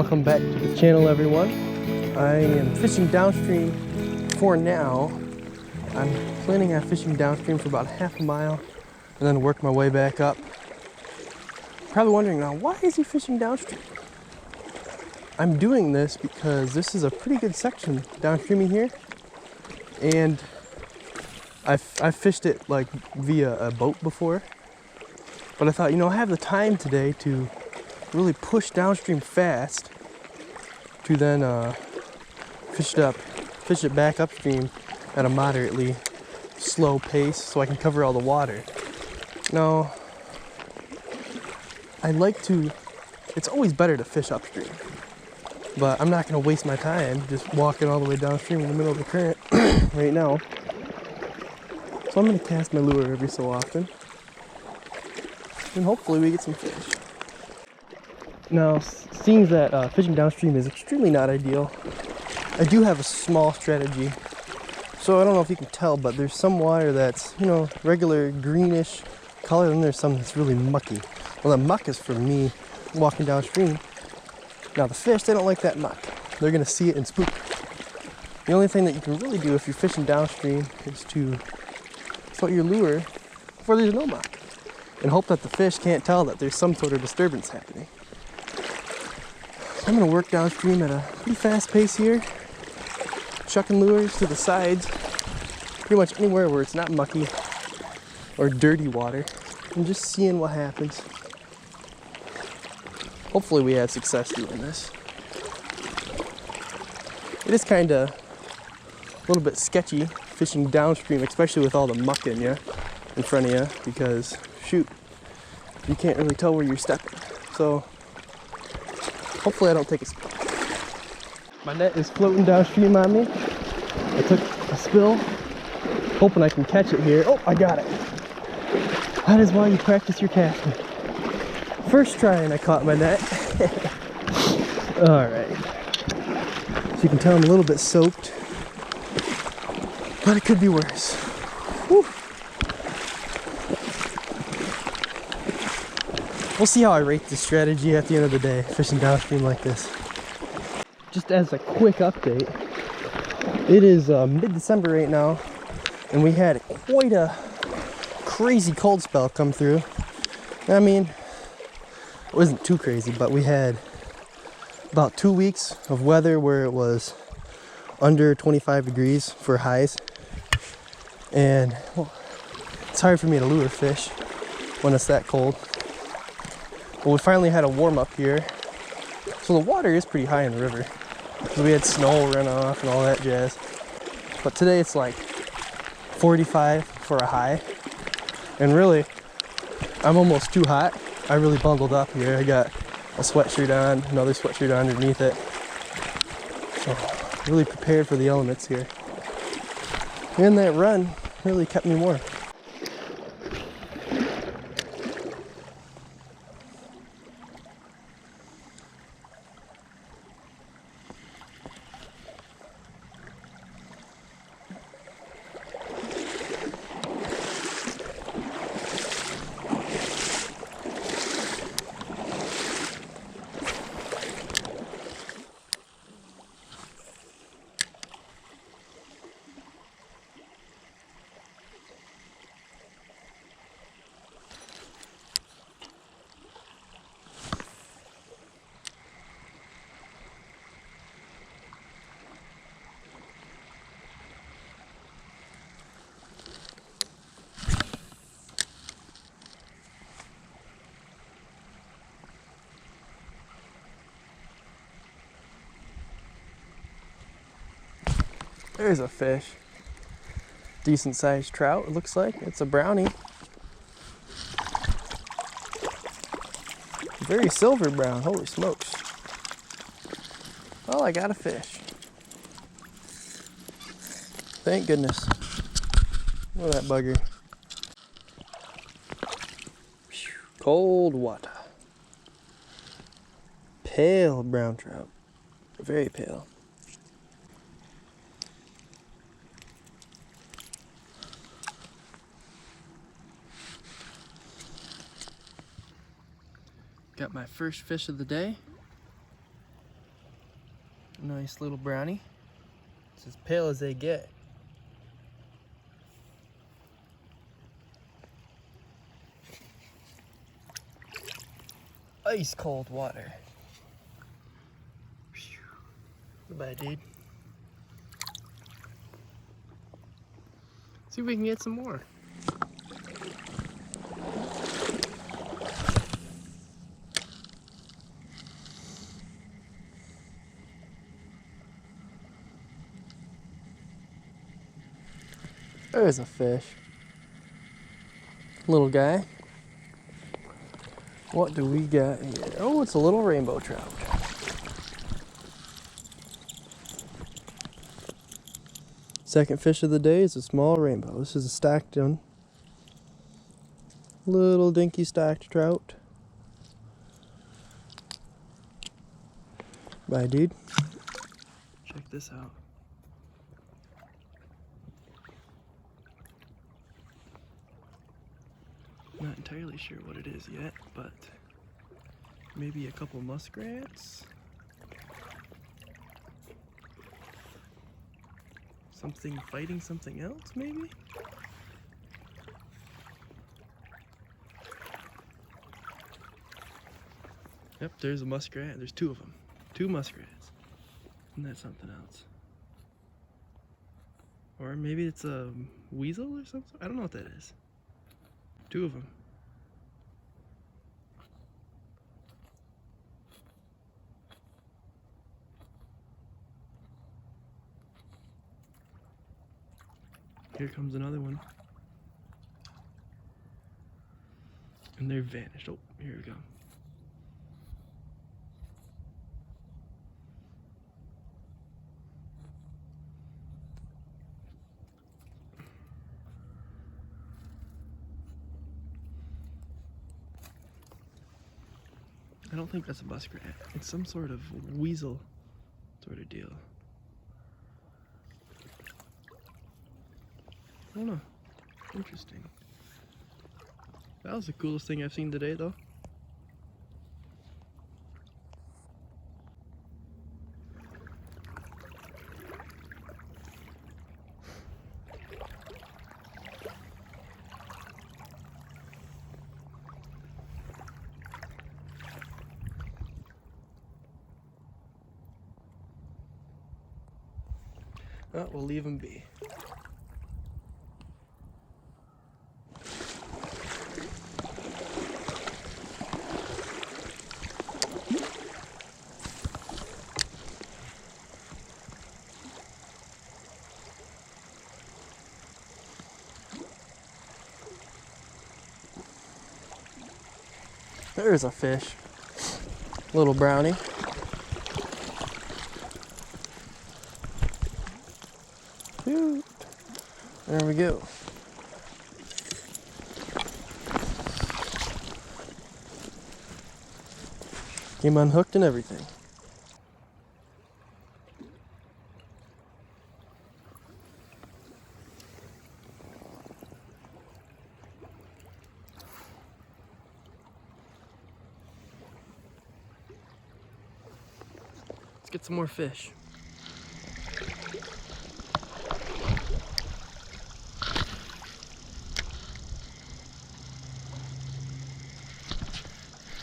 Welcome back to the channel, everyone. I am fishing downstream for now. I'm planning on fishing downstream for about half a mile and then work my way back up. Probably wondering now, why is he fishing downstream? I'm doing this because this is a pretty good section downstreaming here, and I've fished it like via a boat before, but I thought, I have the time today to really push downstream fast to then fish it back upstream at a moderately slow pace so I can cover all the water. Now, it's always better to fish upstream, but I'm not going to waste my time just walking all the way downstream in the middle of the current right now. So I'm going to cast my lure every so often, and hopefully we get some fish. Now, seeing that fishing downstream is extremely not ideal, I do have a small strategy. So I don't know if you can tell, but there's some water that's, regular greenish color, and there's some that's really mucky. Well, the muck is for me walking downstream. Now the fish, they don't like that muck. They're gonna see it and spook. The only thing that you can really do if you're fishing downstream is to float your lure before there's no muck, and hope that the fish can't tell that there's some sort of disturbance happening. I'm gonna work downstream at a pretty fast pace here, chucking lures to the sides, pretty much anywhere where it's not mucky or dirty water, and just seeing what happens. Hopefully we have success doing this. It is kind of a little bit sketchy fishing downstream, especially with all the muck in front of you, because shoot, you can't really tell where you're stepping. So hopefully I don't take a spill. My net is floating downstream on me. I took a spill, hoping I can catch it here. Oh, I got it. That is why you practice your casting. First try and I caught my net. Alright. So you can tell I'm a little bit soaked, but it could be worse. Whew. We'll see how I rate this strategy at the end of the day, fishing downstream like this. Just as a quick update, it is mid-December right now, and we had quite a crazy cold spell come through. I mean, it wasn't too crazy, but we had about 2 weeks of weather where it was under 25 degrees for highs, and it's hard for me to lure fish when it's that cold. Well, we finally had a warm up here, so the water is pretty high in the river because we had snow runoff and all that jazz. But today it's like 45 for a high, and really I'm almost too hot. I really bundled up here. I got a sweatshirt on, another sweatshirt underneath it, so really prepared for the elements here. And that run really kept me warm. There's a fish. Decent sized trout, it looks like. It's a brownie. Very silver brown, holy smokes. Oh, I got a fish. Thank goodness. Look at that bugger. Cold water. Pale brown trout. Very pale. Got my first fish of the day. Nice little brownie. It's as pale as they get. Ice cold water. Goodbye, dude. See if we can get some more. There's a fish. Little guy. What do we got here? Oh, it's a little rainbow trout. Second fish of the day is a small rainbow. This is a stacked one. Little dinky stacked trout. Bye, dude. Check this out. Not entirely sure what it is yet, but maybe a couple muskrats? Something fighting something else, maybe? Yep, there's a muskrat. There's two of them. Two muskrats. Isn't that something else? Or maybe it's a weasel or something? I don't know what that is. Two of them. Here comes another one. And they're vanished. Oh, here we go. I don't think that's a muskrat. It's some sort of weasel sort of deal. I don't know. Interesting. That was the coolest thing I've seen today, though. Oh, we'll leave him be. There's a fish. Little brownie. Shoot. There we go. Came unhooked and everything. Let's get some more fish.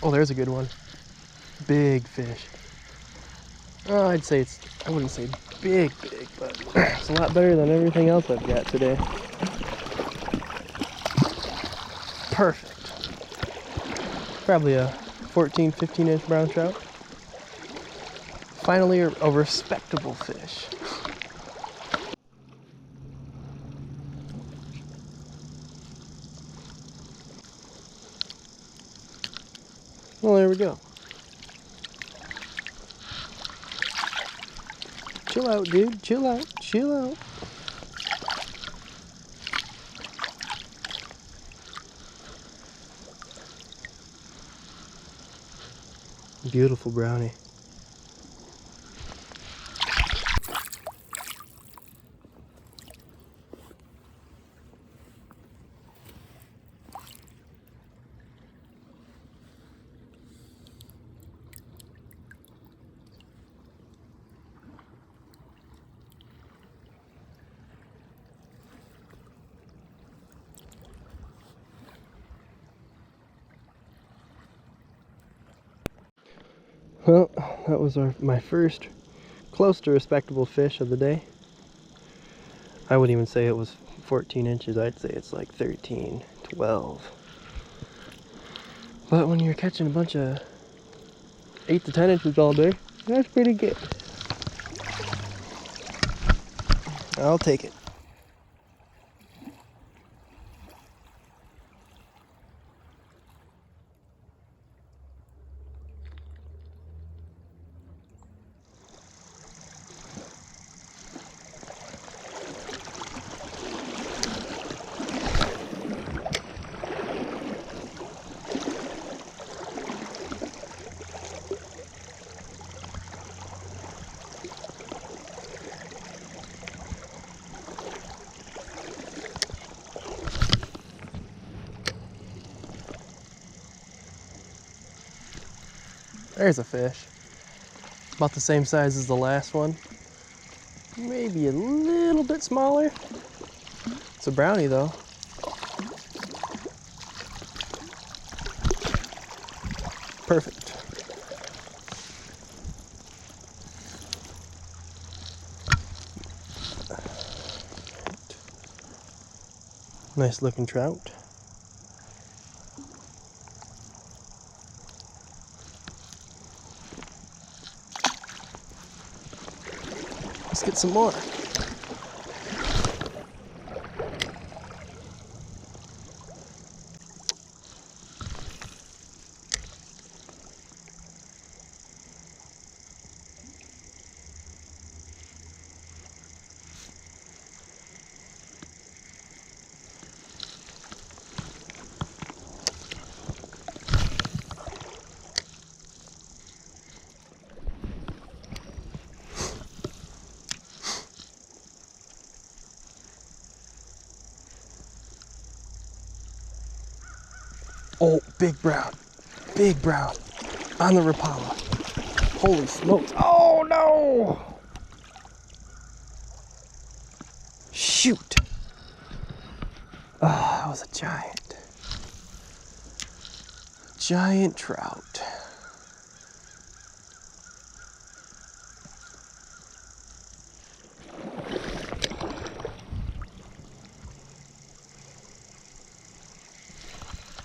Oh, there's a good one. Big fish. Oh, I'd say I wouldn't say big, but it's a lot better than everything else I've got today. Perfect. Probably a 14, 15-inch brown trout. Finally, a respectable fish. Well, there we go. Chill out, dude. Chill out. Chill out. Beautiful brownie. Well, that was my first close to respectable fish of the day. I wouldn't even say it was 14 inches. I'd say it's like 13, 12. But when you're catching a bunch of 8 to 10 inches all day, that's pretty good. I'll take it. There's a fish. About the same size as the last one. Maybe a little bit smaller. It's a brownie though. Perfect. Nice looking trout. Let's get some more. Oh, big brown on the Rapala. Holy smokes. Oh no! Shoot. Oh, that was a giant trout.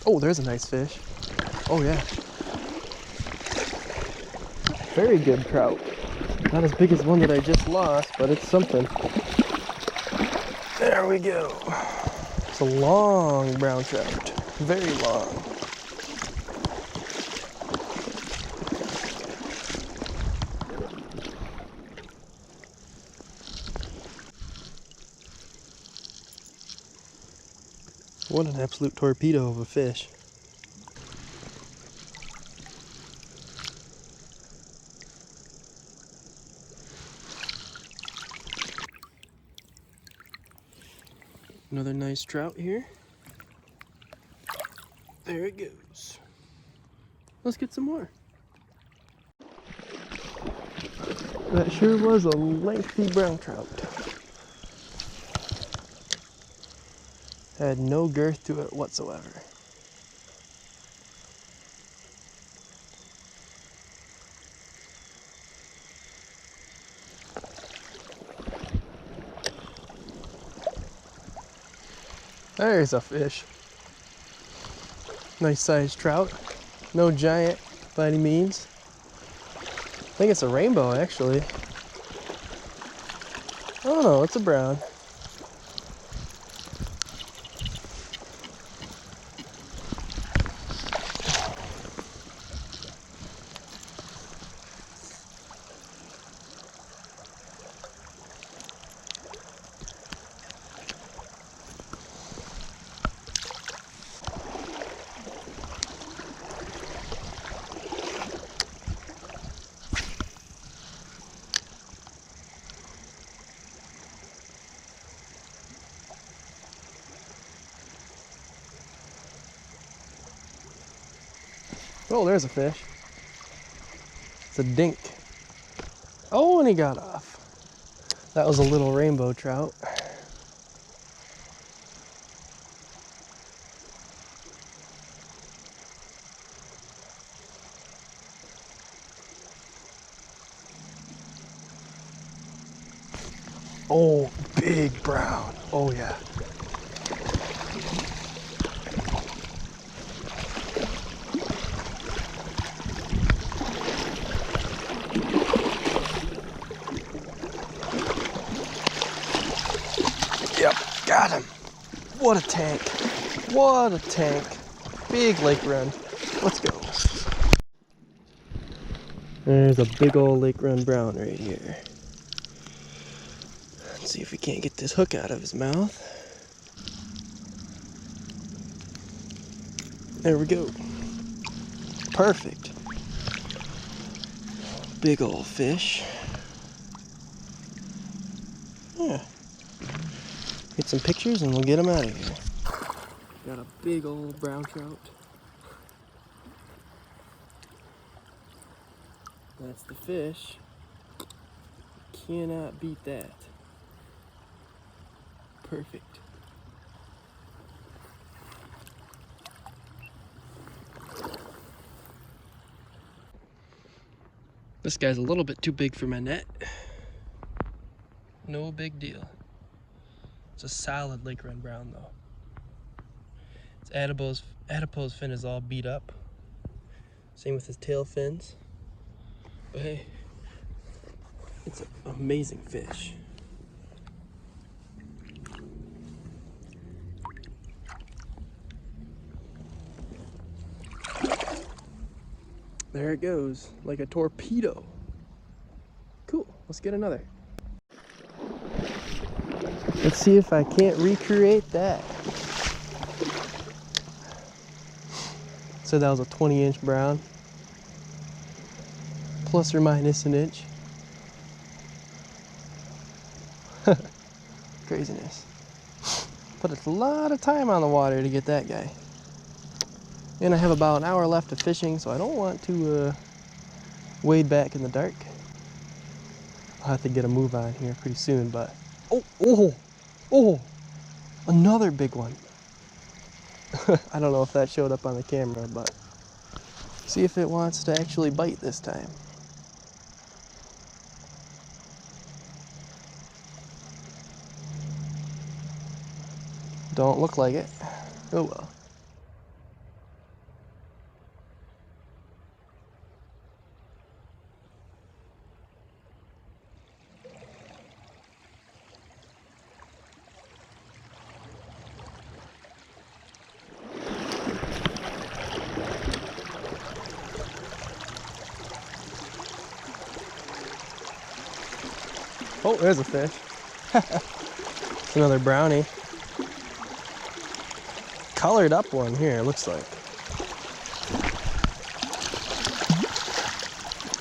Oh, there's a nice fish. Oh yeah. Very good trout. Not as big as one that I just lost, but it's something. There we go. It's a long brown trout. Very long. What an absolute torpedo of a fish. Another nice trout here. There it goes. Let's get some more. That sure was a lengthy brown trout. Had no girth to it whatsoever. There's a fish. Nice sized trout. No giant by any means. I think it's a rainbow actually. Oh no, it's a brown. Oh, there's a fish. It's a dink. Oh, and he got off. That was a little rainbow trout. Oh, big brown. Oh yeah. Yep, got him. What a tank. What a tank. Big lake run. Let's go. There's a big old lake run brown right here. Let's see if we can't get this hook out of his mouth. There we go. Perfect. Big old fish. Yeah. Get some pictures and we'll get them out of here. Got a big old brown trout. That's the fish. Cannot beat that. Perfect. This guy's a little bit too big for my net. No big deal. It's a solid lake run brown though. Its adipose fin is all beat up. Same with his tail fins. But hey, it's an amazing fish. There it goes, like a torpedo. Cool, let's get another. Let's see if I can't recreate that. So that was a 20-inch brown. Plus or minus an inch. Craziness. Put a lot of time on the water to get that guy. And I have about an hour left of fishing, so I don't want to wade back in the dark. I'll have to get a move on here pretty soon, but... Oh! Another big one. I don't know if that showed up on the camera, but... see if it wants to actually bite this time. Don't look like it. Oh well. Oh, there's a fish. It's another brownie. Colored up one here, it looks like.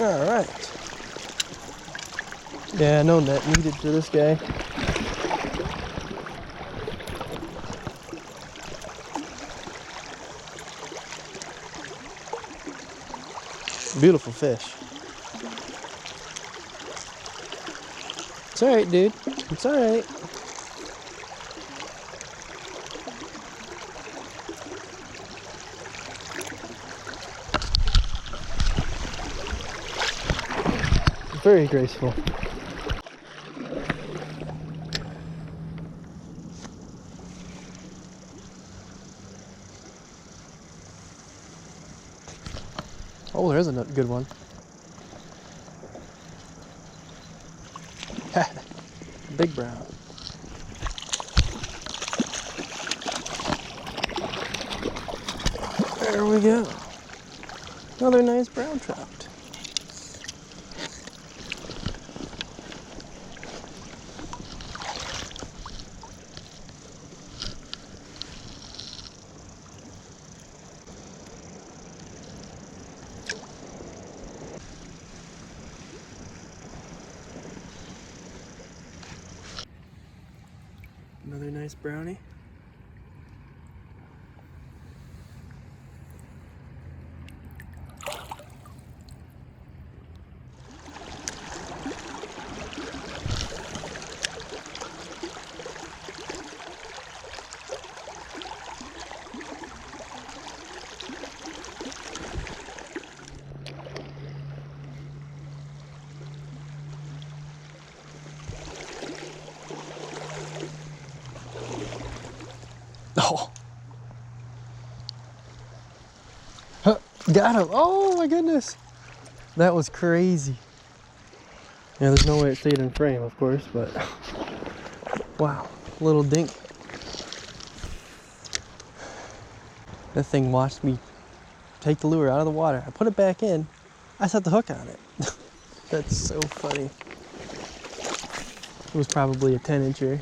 All right. Yeah, no net needed for this guy. Beautiful fish. It's all right, dude. It's all right. Very graceful. Oh, there's a good one. Big brown. There we go. Another nice brown trout. Another nice brownie. Got him. Oh my goodness. That was crazy. Yeah, there's no way it stayed in frame, of course, but wow, little dink. That thing watched me take the lure out of the water. I put it back in. I set the hook on it. That's so funny. It was probably a 10-incher.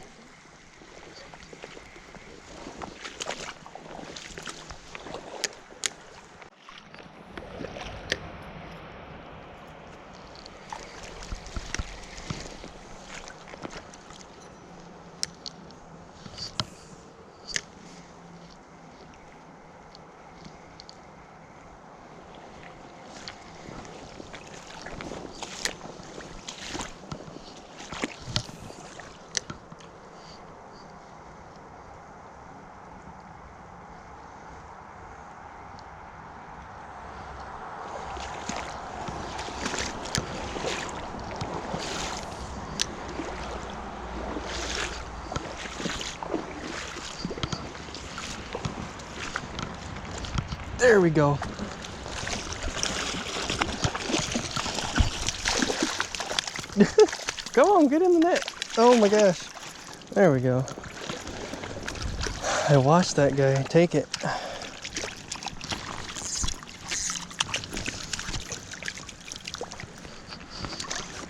There we go. Come on, get in the net. Oh my gosh. There we go. I watched that guy take it.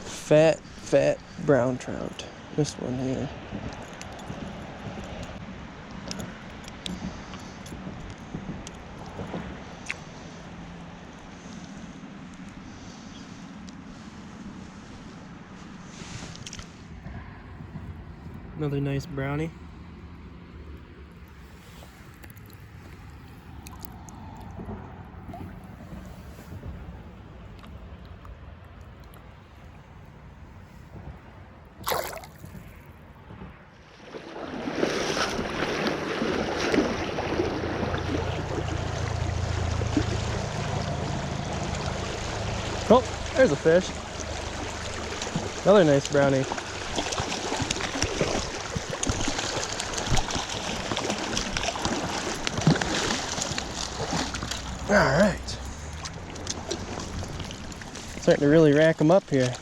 Fat brown trout. This one here. Another nice brownie. Oh, there's a fish. Another nice brownie. All right. Starting to really rack them up here.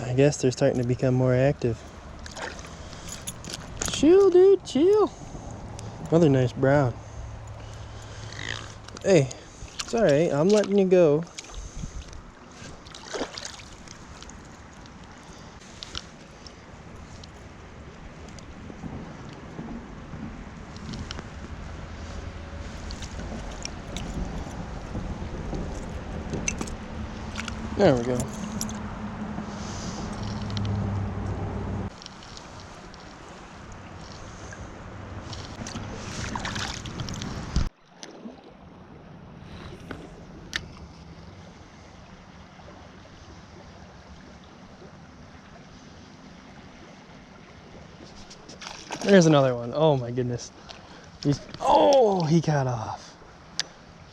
I guess they're starting to become more active. Chill, dude, chill. Another nice brown. Hey, it's all right. I'm letting you go. There we go. There's another one. Oh my goodness. Oh, he got off.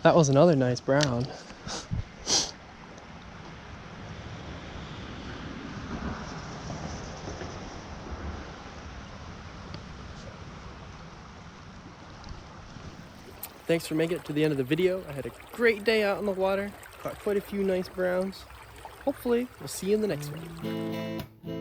That was another nice brown. Thanks for making it to the end of the video. I had a great day out in the water. Caught quite a few nice browns. Hopefully, we'll see you in the next one.